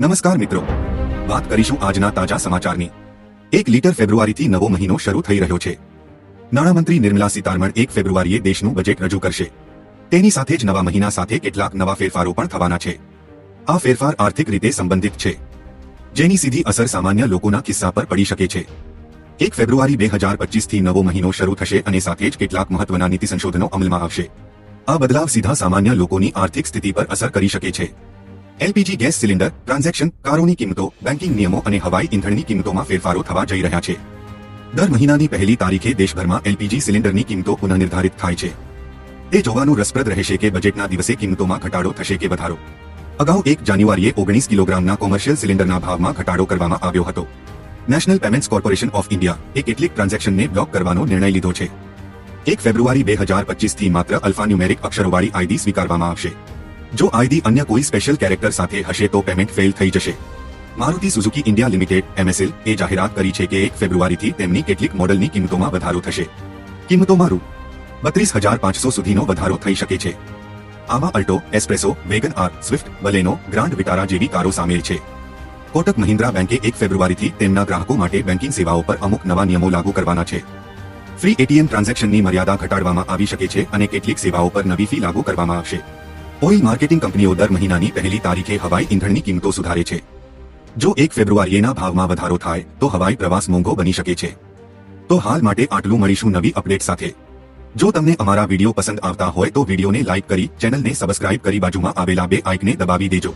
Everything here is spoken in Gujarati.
નમસ્કાર મિત્રો, વાત કરીશું આજના તાજા સમાચારની। 1 લીટર ફેબ્રુઆરીથી નવો મહિનો શરૂ થઈ રહ્યો છે। નાણામંત્રી નિર્મલા સીતારમણ 1 ફેબ્રુઆરીએ દેશનું બજેટ રજૂ કરશે। તેની સાથે જ નવા મહિના સાથે કેટલાક નવા ફેરફારો પણ થવાના છે। આ ફેરફાર આર્થિક રીતે સંબંધિત છે, જેની સીધી અસર સામાન્ય લોકોના કિસ્સા પર પડી શકે છે। 1 ફેબ્રુઆરી 2025થી નવો મહિનો શરૂ થશે અને સાથે જ કેટલાક મહત્વના નીતિ સંશોધનો અમલમાં આવશે। આ બદલાવ સીધા સામાન્ય લોકોની આર્થિક સ્થિતિ પર અસર કરી શકે છે। એલપીજી ગેસ સિલિન્ડર, ટ્રાન્ઝેક્શન, કારોની કિંમતો, બેન્કિંગ નિયમો અને હવાઈ ઈંધણની કિંમતોમાં ફેરફારો થવા જઈ રહ્યા છે। દર મહિનાની પહેલી તારીખે દેશભરમાં એલપીજી સિલિન્ડરની કિંમતો પુનઃનિર્ધારિત થાય છે। તે જોવાનું રસપ્રદ રહેશે કે બજેટના દિવસે કિંમતોમાં ઘટાડો થશે કે વધારો। અગાઉ 1 જાન્યુઆરીએ 19 કિલોગ્રામના કોમર્શિયલ સિલિન્ડરના ભાવમાં ઘટાડો કરવામાં આવ્યો હતો। National payments corporation of India કેટલીક ટ્રાન્ઝેક્શનને બ્લોક કરવાનો નિર્ણય લીધો છે। 1 ફેબ્રુઆરી 2025થી માત્ર અલ્ફાન્યુમેરિક અક્ષરોવાળી આઈડી સ્વીકારવામાં આવશે। જો આઈડી અન્ય કોઈ સ્પેશિયલ કેરેક્ટર સાથે હશે તો પેમેન્ટ ફેલ થઈ જશે। મારુતિ સુઝુકી ઇન્ડિયા લિમિટેડ એમએસએલ એ જાહેરાત કરી છે કે 1 ફેબ્રુઆરીથી તેમની કેટલીક મોડલની કિંમતોમાં વધારો થશે। કિંમતોમાં રૂ. 32,500 સુધીનો વધારો થઈ શકે છે। આમાં Alto, Espresso, Wagon R, Swift, Baleno, Grand Vitara જેવી કારો સામેલ છે। કોટક મહિન્દ્રા બેંકે 1 ફેબ્રુઆરીથી તેમના ગ્રાહકો માટે બેન્કિંગ સેવાઓ પર અમુક નવા નિયમો લાગુ કરવાના છે। ફ્રી એટીએમ ટ્રાન્ઝેક્શનની મર્યાદા ઘટાડવામાં આવી શકે છે અને કેટલીક સેવાઓ પર નવી ફી લાગુ કરવામાં આવશે। ઓઇલ માર્કેટિંગ કંપનીઓ દર મહિનાની પહેલી તારીખે હવાઈ ઈંધણની કિંમતો સુધારે છે। જો 1 ફેબ્રુઆરીના ભાવમાં વધારો થાય તો હવાઈ પ્રવાસ મોંઘો બની શકે છે। તો હાલ માટે આટલું, મળીશું નવી અપડેટ સાથે। જો તમને અમારા વિડીયો પસંદ આવતા હોય તો વિડીયોને લાઇક કરી, ચેનલને સબસ્ક્રાઇબ કરી બાજુમાં આવેલા બે આઇકને દબાવી દેજો।